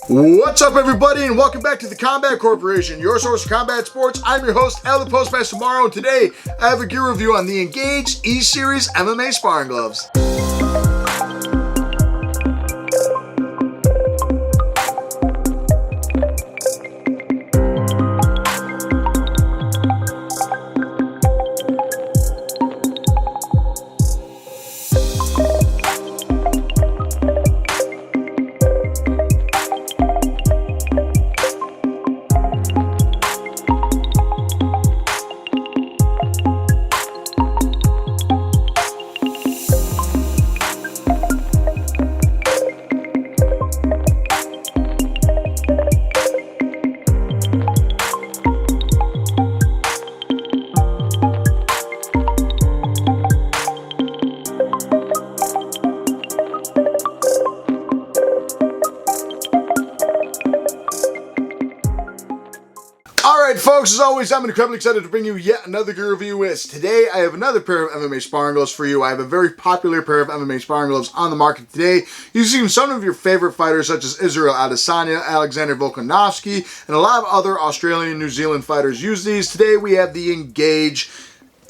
What's up, everybody, and welcome back to the Combat Corporation, your source for combat sports. I'm your host, Al the Postmaster Tomorrow, and today I have a gear review on the Engage E-Series MMA Sparring Gloves. Alright folks, as always, I'm incredibly excited to bring you yet another gear review. Today I have another pair of MMA Sparring Gloves for you. I have a very popular pair of MMA Sparring Gloves on the market today. You've seen some of your favorite fighters such as Israel Adesanya, Alexander Volkanovski, and a lot of other Australian and New Zealand fighters use these. Today we have the Engage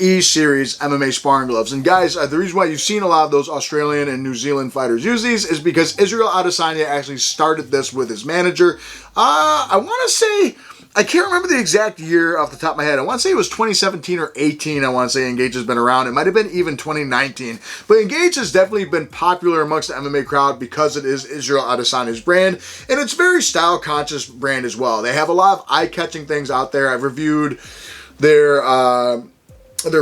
E-Series MMA Sparring Gloves. And guys, the reason why you've seen a lot of those Australian and New Zealand fighters use these is because Israel Adesanya actually started this with his manager. I want to say, I can't remember the exact year off the top of my head. I want to say it was 2017 or 18. I want to say Engage has been around. It might have been even 2019. But Engage has definitely been popular amongst the MMA crowd because it is Israel Adesanya's brand. And it's a very style-conscious brand as well. They have a lot of eye-catching things out there. I've reviewed their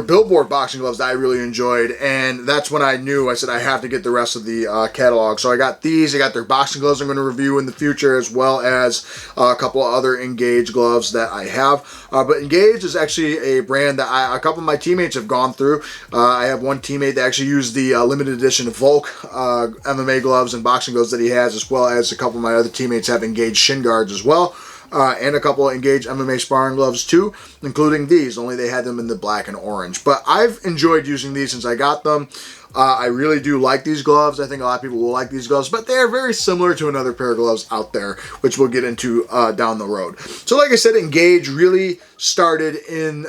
Billboard boxing gloves that I really enjoyed, and that's when I knew, I said I have to get the rest of the catalog. So I got these, I got their boxing gloves I'm going to review in the future, as well as a couple of other Engage gloves that I have. But Engage is actually a brand that a couple of my teammates have gone through. I have one teammate that actually used the limited edition Volk MMA gloves and boxing gloves that he has, as well as a couple of my other teammates have Engage shin guards as well. And a couple of Engage MMA Sparring Gloves too, including these, only they had them in the black and orange. But I've enjoyed using these since I got them. I really do like these gloves. I think a lot of people will like these gloves, but they are very similar to another pair of gloves out there, which we'll get into down the road. So like I said, Engage really started in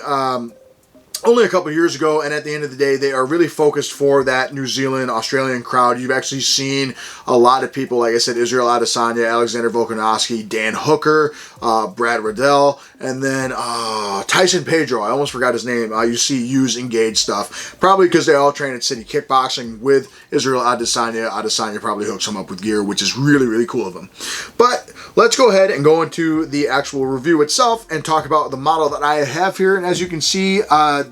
only a couple years ago, and at the end of the day, they are really focused for that New Zealand, Australian crowd. You've actually seen a lot of people, like I said, Israel Adesanya, Alexander Volkanovski, Dan Hooker, Brad Riddell, and then Tyson Pedro. I almost forgot his name. You see use Engage stuff. Probably because they all train at City Kickboxing with Israel Adesanya. Adesanya probably hooks him up with gear, which is really, really cool of him. But let's go ahead and go into the actual review itself and talk about the model that I have here. And as you can see,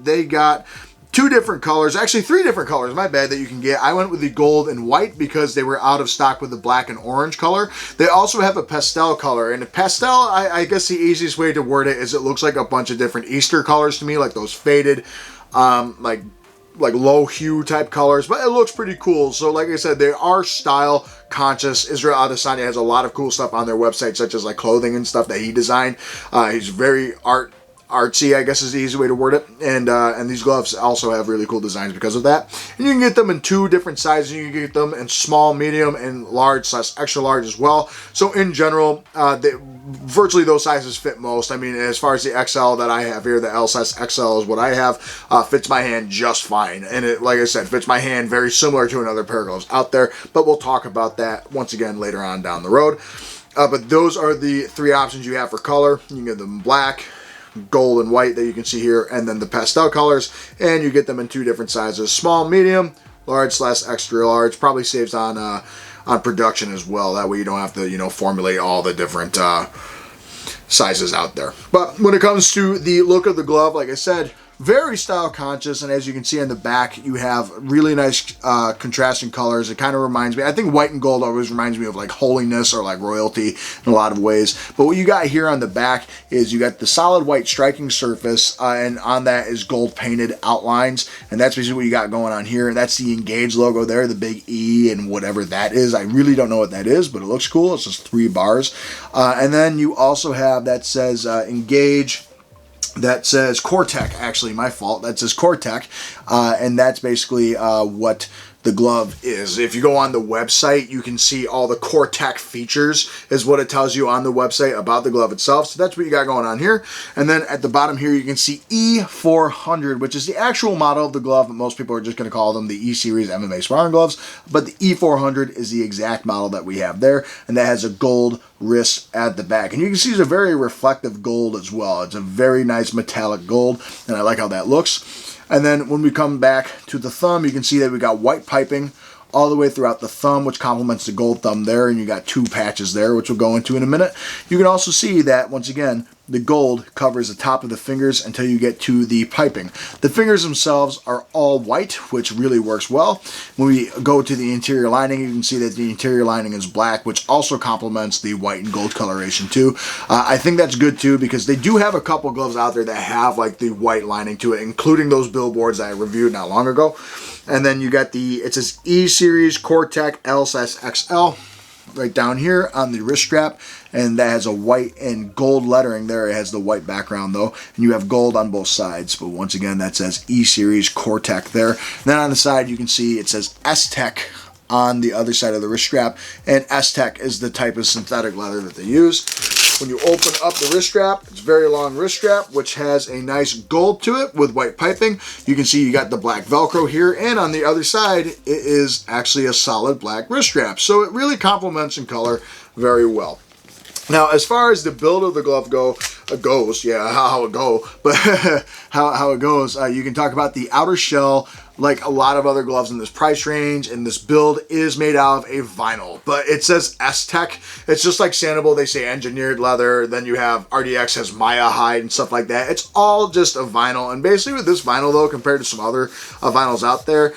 they got two different colors, actually three different colors, my bad, that you can get. I went with the gold and white because they were out of stock with the black and orange color. They also have a pastel color, and the pastel, I guess the easiest way to word it is it looks like a bunch of different Easter colors to me, like those faded, like low hue type colors, but it looks pretty cool. So like I said, they are style conscious. Israel Adesanya has a lot of cool stuff on their website, such as like clothing and stuff that he designed. He's very artsy, I guess is the easy way to word it, and these gloves also have really cool designs because of that. And you can get them in two different sizes. You can get them in small, medium, and large / extra large as well. So in general, virtually those sizes fit most. I mean, as far as the XL that I have here, the L size XL is what I have, fits my hand just fine. And it, like I said, fits my hand very similar to another pair of gloves out there, but we'll talk about that once again later on down the road. But those are the three options you have for color. You can get them black, gold, and white that you can see here, and then the pastel colors, and you get them in two different sizes: small, medium, large / extra large. Probably saves on production as well. That way you don't have to formulate all the different sizes out there. But when it comes to the look of the glove, like I said, very style conscious, and as you can see on the back, you have really nice contrasting colors. It kind of reminds me, I think white and gold always reminds me of like holiness or like royalty in a lot of ways. But what you got here on the back is you got the solid white striking surface, and on that is gold painted outlines, and that's basically what you got going on here. That's the Engage logo there, the big E and whatever that is. I really don't know what that is, but it looks cool. It's just 3 bars. And then you also have that says Engage, that says Cortec, actually my fault, that says Cortec, and that's basically what the glove is. If you go on the website, you can see all the CoreTech features is what it tells you on the website about the glove itself. So that's what you got going on here. And then at the bottom here, you can see E400, which is the actual model of the glove, but most people are just going to call them the E-Series MMA Sparring gloves. But the E400 is the exact model that we have there, and that has a gold wrist at the back. And you can see it's a very reflective gold as well. It's a very nice metallic gold, and I like how that looks. And then when we come back to the thumb, you can see that we got white piping all the way throughout the thumb, which complements the gold thumb there, and you got 2 patches there, which we'll go into in a minute. You can also see that, once again, the gold covers the top of the fingers until you get to the piping. The fingers themselves are all white, which really works well. When we go to the interior lining, you can see that the interior lining is black, which also complements the white and gold coloration too. I think that's good too, because they do have a couple gloves out there that have like the white lining to it, including those billboards that I reviewed not long ago. And then you got it says E-Series CoreTech L/XL right down here on the wrist strap, and that has a white and gold lettering there. It has the white background though, and you have gold on both sides. But once again, that says E-Series CoreTech there. And then on the side, you can see it says S-Tech on the other side of the wrist strap, and S-Tech is the type of synthetic leather that they use. When you open up the wrist strap, it's a very long wrist strap, which has a nice gold to it with white piping. You can see you got the black Velcro here, and on the other side, it is actually a solid black wrist strap. So it really complements in color very well. Now, as far as the build of the glove goes, yeah, how it go, but how it goes, you can talk about the outer shell. Like a lot of other gloves in this price range, and this build is made out of a vinyl, but it says S-Tech. It's just like Sandoval, they say engineered leather. Then you have RDX has Maya hide and stuff like that. It's all just a vinyl, and basically with this vinyl though, compared to some other vinyls out there,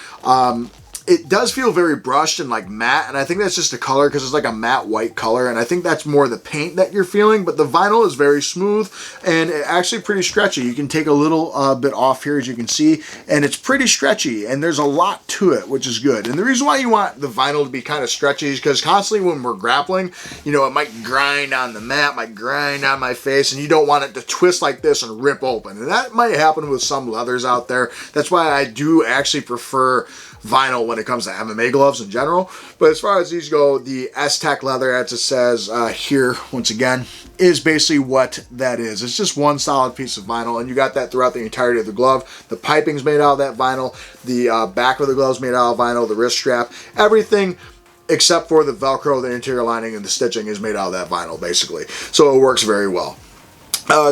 it does feel very brushed and like matte, and I think that's just the color, because it's like a matte white color, and I think that's more the paint that you're feeling. But the vinyl is very smooth and actually pretty stretchy. You can take a little bit off here, as you can see, and it's pretty stretchy, and there's a lot to it, which is good. And the reason why you want the vinyl to be kind of stretchy is because constantly when we're grappling, you know, it might grind on the mat, might grind on my face, and you don't want it to twist like this and rip open. And that might happen with some leathers out there. That's why I do actually prefer vinyl when it comes to MMA gloves in general. But as far as these go, the S-Tech leather, as it says here, once again, is basically what that is. It's just one solid piece of vinyl, and you got that throughout the entirety of the glove. The piping's made out of that vinyl. The back of the glove's made out of vinyl. The wrist strap, everything except for the Velcro, the interior lining, and the stitching is made out of that vinyl, basically. So it works very well.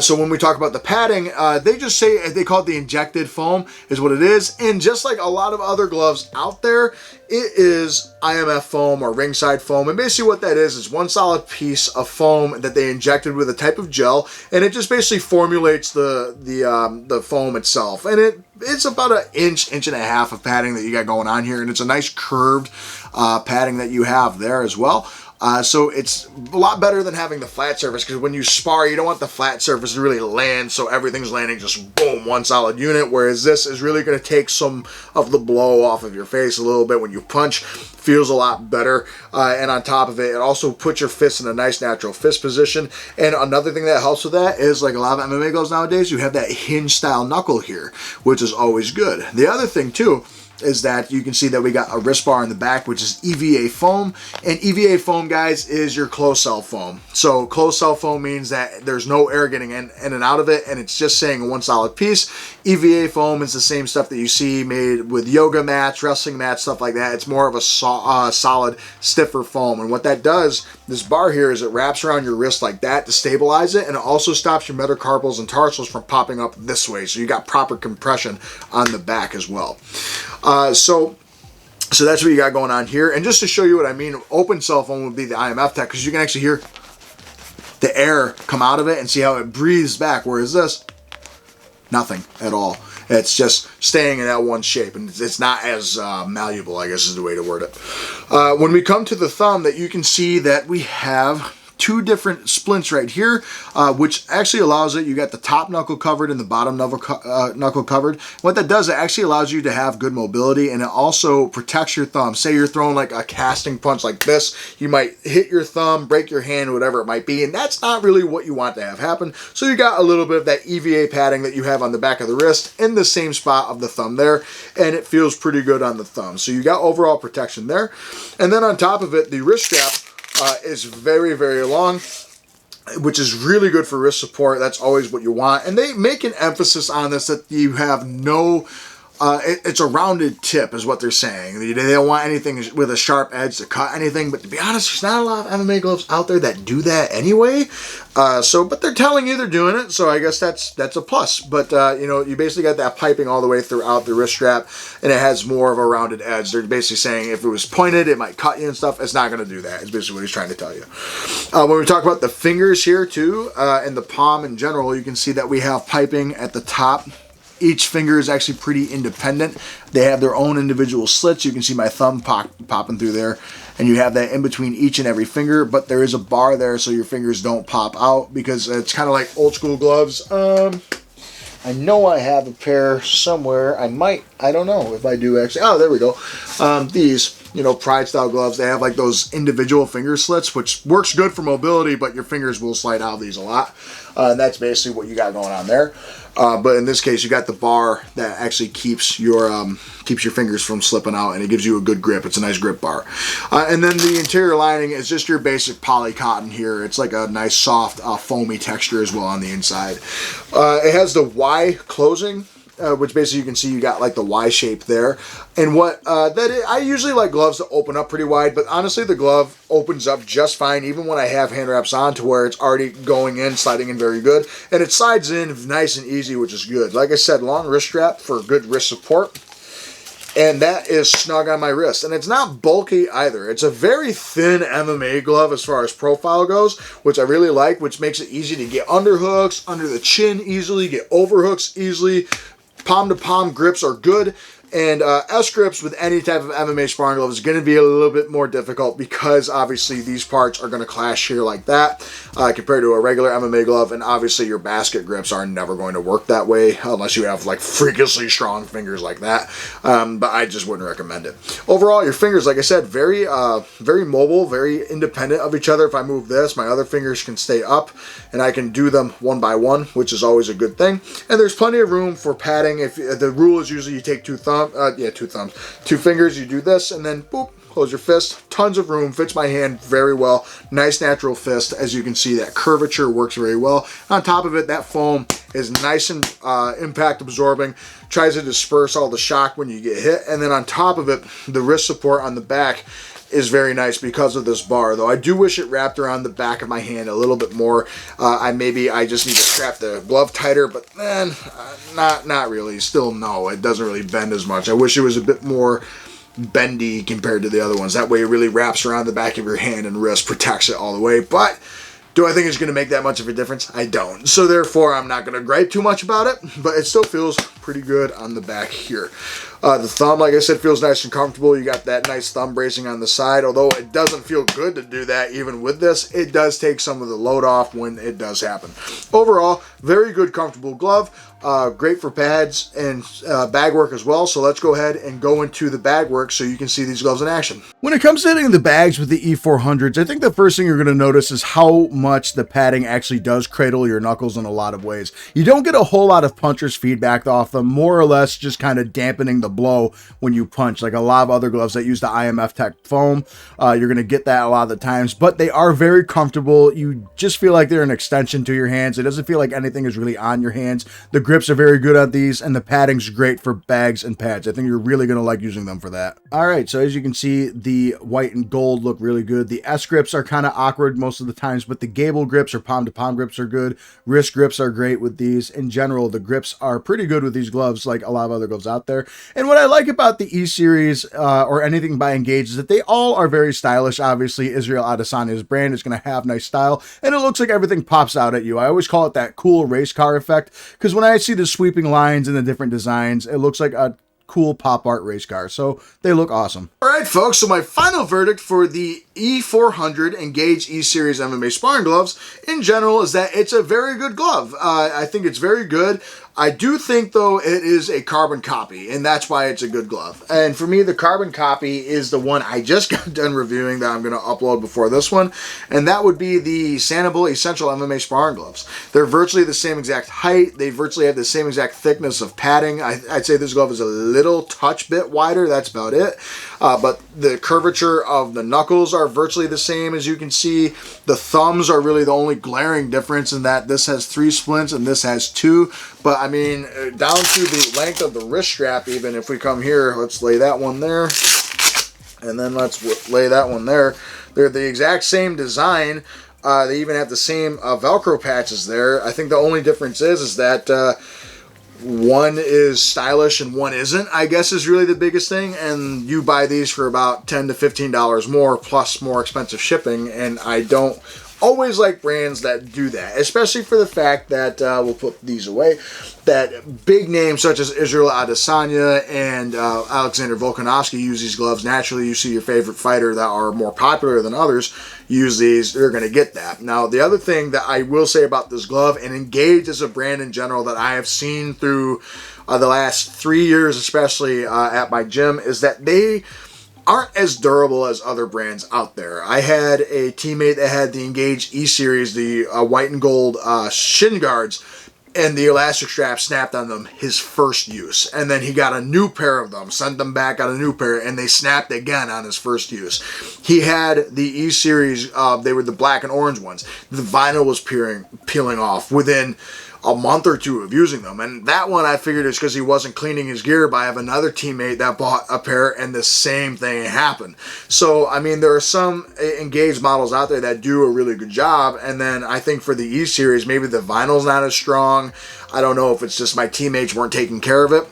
So when we talk about the padding, they just say, they call it the injected foam is what it is. And just like a lot of other gloves out there, it is IMF foam or ringside foam. And basically what that is one solid piece of foam that they injected with a type of gel, and it just basically formulates the foam itself. And it's about an inch and a half of padding that you got going on here, and it's a nice curved padding that you have there as well. So it's a lot better than having the flat surface, because when you spar, you don't want the flat surface to really land, so everything's landing just boom, one solid unit, whereas this is really going to take some of the blow off of your face a little bit when you punch. Feels a lot better, and on top of it, it also puts your fist in a nice natural fist position. And another thing that helps with that is, like a lot of MMA gloves nowadays, you have that hinge style knuckle here, which is always good. The other thing too is that you can see that we got a wrist bar in the back, which is EVA foam. And EVA foam, guys, is your closed cell foam. So closed cell foam means that there's no air getting in and out of it, and it's just saying one solid piece. EVA foam is the same stuff that you see made with yoga mats, wrestling mats, stuff like that. It's more of a solid, stiffer foam. And what that does, this bar here, is it wraps around your wrist like that to stabilize it, and it also stops your metacarpals and tarsals from popping up this way. So you got proper compression on the back as well. So that's what you got going on here. And just to show you what I mean, open cell foam would be the IMF Tech, because you can actually hear the air come out of it and see how it breathes back, whereas this, nothing at all. It's just staying in that one shape, and it's not as malleable, I guess is the way to word it. When we come to the thumb, that you can see that we have two different splints right here, which actually allows it, you got the top knuckle covered and the bottom knuckle covered. What that does, it actually allows you to have good mobility, and it also protects your thumb. Say you're throwing like a casting punch like this, you might hit your thumb, break your hand, whatever it might be, and that's not really what you want to have happen. So you got a little bit of that EVA padding that you have on the back of the wrist in the same spot of the thumb there, and it feels pretty good on the thumb. So you got overall protection there. And then on top of it, the wrist strap is very, very long, which is really good for wrist support. That's always what you want. And they make an emphasis on this, that you have no, it's a rounded tip is what they're saying. They don't want anything with a sharp edge to cut anything. But to be honest, there's not a lot of MMA gloves out there that do that anyway. But they're telling you they're doing it, so I guess that's a plus. But you know, you basically got that piping all the way throughout the wrist strap, and it has more of a rounded edge. They're basically saying if it was pointed, it might cut you and stuff. It's not going to do that. It's basically what he's trying to tell you. When we talk about the fingers here too, and the palm in general, you can see that we have piping at the top. Each finger is actually pretty independent. They have their own individual slits. You can see my thumb popping through there. And you have that in between each and every finger, but there is a bar there so your fingers don't pop out, because it's kind of like old school gloves. I know I have a pair somewhere. I don't know if I do actually. Oh, there we go. These, you know, Pride style gloves, they have like those individual finger slits, which works good for mobility, but your fingers will slide out of these a lot. And that's basically what you got going on there. But in this case, you got the bar that actually keeps your fingers from slipping out, and it gives you a good grip. It's a nice grip bar. And then the interior lining is just your basic poly cotton here. It's like a nice soft foamy texture as well on the inside. It has the Y closing, which basically you can see you got like the Y shape there. And what I usually like gloves to open up pretty wide, but honestly the glove opens up just fine even when I have hand wraps on, to where it's already going in, sliding in very good. And it slides in nice and easy, which is good. Like I said, long wrist strap for good wrist support. And that is snug on my wrist. And it's not bulky either. It's a very thin MMA glove as far as profile goes, which I really like, which makes it easy to get underhooks, under the chin easily, get overhooks easily. Palm-to-palm grips are good. And S-grips with any type of MMA sparring glove is going to be a little bit more difficult, because obviously these parts are going to clash here like that compared to a regular MMA glove. And obviously your basket grips are never going to work that way unless you have like freakishly strong fingers like that. But I just wouldn't recommend it. Overall, your fingers, like I said, very mobile, very independent of each other. If I move this, my other fingers can stay up and I can do them one by one, which is always a good thing. And there's plenty of room for padding. If the rule is usually you take two fingers, you do this, and then boop, close your fist. Tons of room, fits my hand very well. Nice natural fist. As you can see, that curvature works very well. On top of it, that foam is nice and impact absorbing, tries to disperse all the shock when you get hit. And then on top of it, the wrist support on the back is very nice because of this bar, though I do wish it wrapped around the back of my hand a little bit more. I just need to strap the glove tighter, but then not really. Still, no, it doesn't really bend as much. I wish it was a bit more bendy compared to the other ones. That way it really wraps around the back of your hand and wrist, protects it all the way. But do I think it's going to make that much of a difference? I don't. So therefore, I'm not going to gripe too much about it, but it still feels pretty good on the back here. The thumb, like I said, feels nice and comfortable. You got that nice thumb bracing on the side. Although it doesn't feel good to do that even with this, it does take some of the load off when it does happen. Overall, very good, comfortable glove. Great for pads and bag work as well. So let's go ahead and go into the bag work so you can see these gloves in action. When it comes to hitting the bags with the E400s, I think the first thing you're going to notice is how much the padding actually does cradle your knuckles in a lot of ways. You don't get a whole lot of puncher's feedback off them, more or less just kind of dampening the blow when you punch. Like a lot of other gloves that use the IMF Tech foam, you're going to get that a lot of the times, but they are very comfortable. You just feel like they're an extension to your hands. It doesn't feel like anything is really on your hands. The grips are very good on these, and the padding's great for bags and pads. I think you're really going to like using them for that. All right, so as you can see, the white and gold look really good. The S grips are kind of awkward most of the times, but the gable grips or palm-to-palm grips are good. Wrist grips are great with these. In general, the grips are pretty good with these gloves, like a lot of other gloves out there. And what I like about the E-Series or anything by Engage is that they all are very stylish. Obviously, Israel Adesanya's brand is going to have nice style, and it looks like everything pops out at you. I always call it that cool race car effect, because when I see the sweeping lines and the different designs, it looks like a cool pop art race car. So they look awesome. All right, folks. So my final verdict for the E400 Engage E-Series MMA Sparring Gloves in general is that it's a very good glove. I think it's very good. I do think, though, it is a carbon copy, and that's why it's a good glove. And for me, the carbon copy is the one I just got done reviewing that I'm going to upload before this one, and that would be the Sanibel Essential MMA Sparring Gloves. They're virtually the same exact height. They virtually have the same exact thickness of padding. I'd say this glove is a little touch bit wider. That's about it. But the curvature of the knuckles are virtually the same, as you can see. The thumbs are really the only glaring difference in that this has 3 splints and this has 2. But I mean, down to the length of the wrist strap, even if we come here, let's lay that one there, and then let's lay that one there. They're the exact same design. They even have the same Velcro patches there. I think the only difference is that one is stylish and one isn't, I guess, is really the biggest thing. And you buy these for about $10 to $15 more, plus more expensive shipping. And I don't always like brands that do that, especially for the fact that, we'll put these away, that big names such as Israel Adesanya and Alexander Volkanovski use these gloves. Naturally, you see your favorite fighter that are more popular than others use these, they're going to get that. Now, the other thing that I will say about this glove, and Engage as a brand in general that I have seen through the last 3 years, especially at my gym, is that they aren't as durable as other brands out there. I had a teammate that had the Engage E-Series, the white and gold shin guards, and the elastic strap snapped on them his first use. And then he got a new pair of them, sent them back, got a new pair, and they snapped again on his first use. He had the E-Series, they were the black and orange ones. The vinyl was peeling off within a month or 2 of using them. And that one I figured is because he wasn't cleaning his gear, but I have another teammate that bought a pair and the same thing happened. So, I mean, there are some Engage models out there that do a really good job. And then I think for the E-Series, maybe the vinyl's not as strong. I don't know if it's just my teammates weren't taking care of it.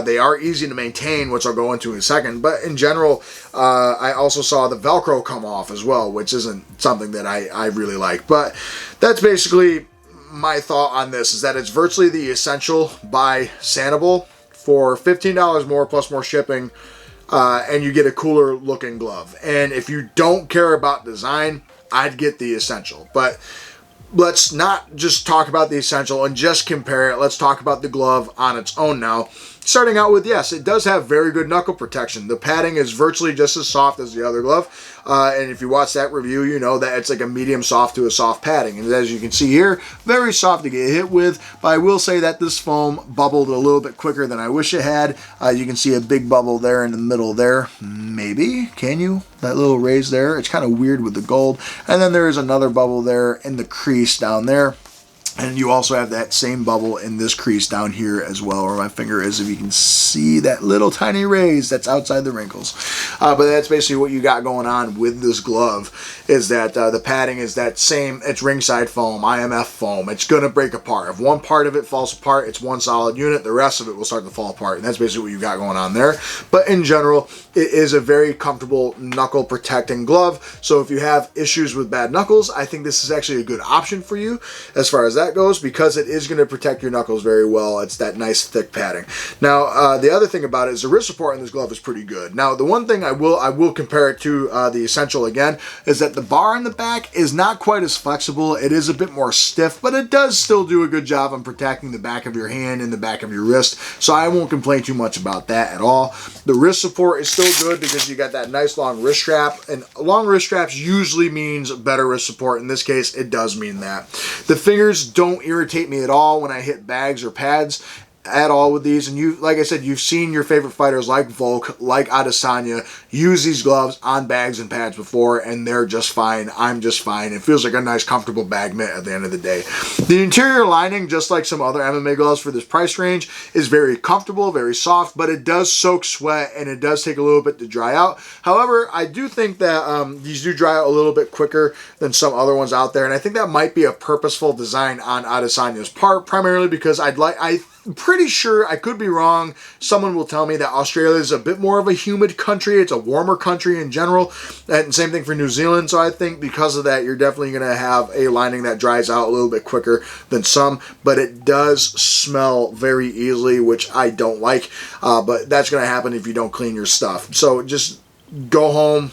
They are easy to maintain, which I'll go into in a second. But in general, I also saw the Velcro come off as well, which isn't something that I really like. But that's basically my thought on this, is that it's virtually the Essential by Sanibel for $15 more plus more shipping, and you get a cooler looking glove. And if you don't care about design, I'd get the Essential. But let's not just talk about the Essential and just compare it. Let's talk about the glove on its own now. Starting out with, yes, it does have very good knuckle protection. The padding is virtually just as soft as the other glove. And if you watch that review, you know that it's like a medium soft to a soft padding. And as you can see here, very soft to get hit with. But I will say that this foam bubbled a little bit quicker than I wish it had. You can see a big bubble there in the middle there. Maybe, can you? That little raise there. It's kind of weird with the gold. And then there is another bubble there in the crease down there. And you also have that same bubble in this crease down here as well, where my finger is, if you can see that little tiny raise that's outside the wrinkles. But that's basically what you got going on with this glove, is that the padding is that same, it's ringside foam, IMF foam. It's going to break apart. If one part of it falls apart, it's one solid unit. The rest of it will start to fall apart. And that's basically what you got going on there. But in general, it is a very comfortable knuckle protecting glove. So if you have issues with bad knuckles, I think this is actually a good option for you as far as that goes, because it is going to protect your knuckles very well. It's that nice thick padding. Now, the other thing about it is the wrist support in this glove is pretty good. Now, the one thing I will compare it to the Essential again, is that the bar in the back is not quite as flexible. It is a bit more stiff, but it does still do a good job on protecting the back of your hand and the back of your wrist. So I won't complain too much about that at all. The wrist support is still good because you got that nice long wrist strap, and long wrist straps usually means better wrist support. In this case, it does mean that. The fingers don't irritate me at all when I hit bags or pads at all with these. And you, like I said, you've seen your favorite fighters like Volk, like Adesanya, use these gloves on bags and pads before, and they're just fine. I'm just fine. It feels like a nice, comfortable bag mitt at the end of the day. The interior lining, just like some other MMA gloves for this price range, is very comfortable, very soft, but it does soak sweat, and it does take a little bit to dry out. However, I do think that these do dry out a little bit quicker than some other ones out there, and I think that might be a purposeful design on Adesanya's part, primarily because I pretty sure, I could be wrong, someone will tell me that Australia is a bit more of a humid country. It's a warmer country in general, and same thing for New Zealand. So I think because of that, you're definitely going to have a lining that dries out a little bit quicker than some, but it does smell very easily, which I don't like, but that's going to happen if you don't clean your stuff. So just go home,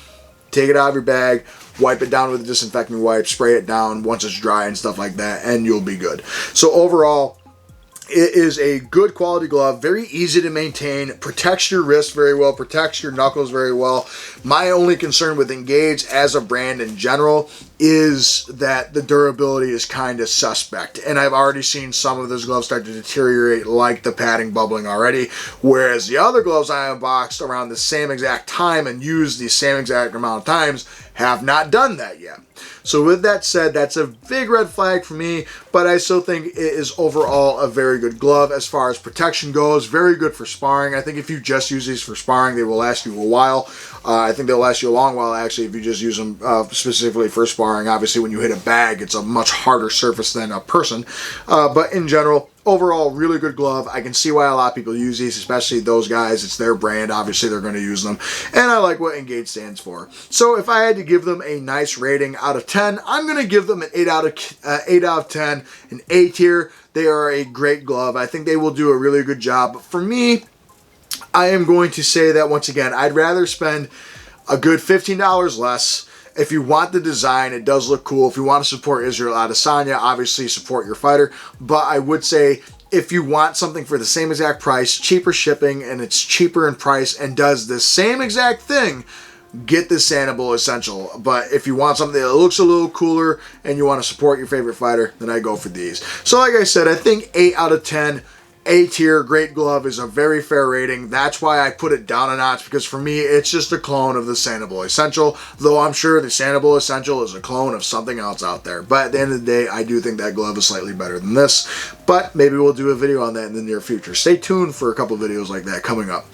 take it out of your bag, wipe it down with a disinfectant wipe, spray it down once it's dry and stuff like that, and you'll be good. So overall, it is a good quality glove, very easy to maintain, protects your wrist very well, protects your knuckles very well. My only concern with Engage as a brand in general is that the durability is kind of suspect. And I've already seen some of those gloves start to deteriorate, like the padding bubbling already, whereas the other gloves I unboxed around the same exact time and used the same exact amount of times have not done that yet. So with that said, that's a big red flag for me, but I still think it is overall a very good glove as far as protection goes. Very good for sparring. I think if you just use these for sparring, they will last you a while. I think they'll last you a long while, actually, if you just use them specifically for sparring. Obviously, when you hit a bag, it's a much harder surface than a person. But in general, overall, really good glove. I can see why a lot of people use these, especially those guys. It's their brand. Obviously, they're going to use them. And I like what Engage stands for. So if I had to give them a nice rating out of 10, I'm going to give them an 8 out of 10, an A tier. They are a great glove. I think they will do a really good job. But for me, I am going to say that, once again, I'd rather spend a good $15 less. If you want the design, it does look cool. If you want to support Israel Adesanya, obviously support your fighter. But I would say if you want something for the same exact price, cheaper shipping, and it's cheaper in price and does the same exact thing, get the Sanibel Essential. But if you want something that looks a little cooler and you want to support your favorite fighter, then I go for these. So like I said, I think 8 out of 10. A tier, great glove is a very fair rating. That's why I put it down a notch, because for me, it's just a clone of the Sanibel Essential, though I'm sure the Sanibel Essential is a clone of something else out there. But at the end of the day, I do think that glove is slightly better than this, but maybe we'll do a video on that in the near future. Stay tuned for a couple videos like that coming up.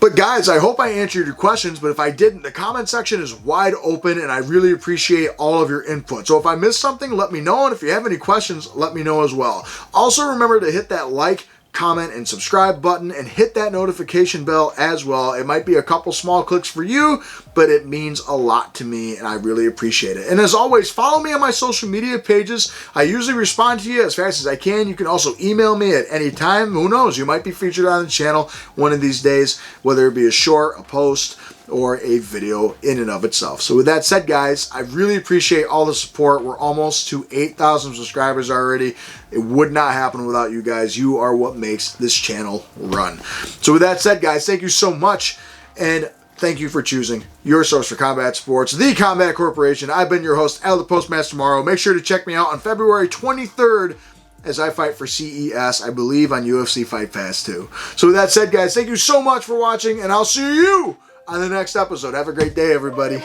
But guys, I hope I answered your questions, but if I didn't, the comment section is wide open and I really appreciate all of your input. So if I missed something, let me know, and if you have any questions, let me know as well. Also remember to hit that like, comment, and subscribe button, and hit that notification bell as well. It might be a couple small clicks for you, but it means a lot to me and I really appreciate it. And as always, follow me on my social media pages. I usually respond to you as fast as I can. You can also email me at any time. Who knows, you might be featured on the channel one of these days, whether it be a short, a post, or a video in and of itself. So with that said, guys, I really appreciate all the support. We're almost to 8,000 subscribers already. It would not happen without you guys. You are what makes this channel run. So with that said, guys, thank you so much, and thank you for choosing your source for combat sports, the Combat Corporation. I've been your host, Al the Postmaster Morrow. Make sure to check me out on February 23rd as I fight for CES, I believe, on UFC Fight Pass too. So with that said, guys, thank you so much for watching, and I'll see you on the next episode. Have a great day, everybody.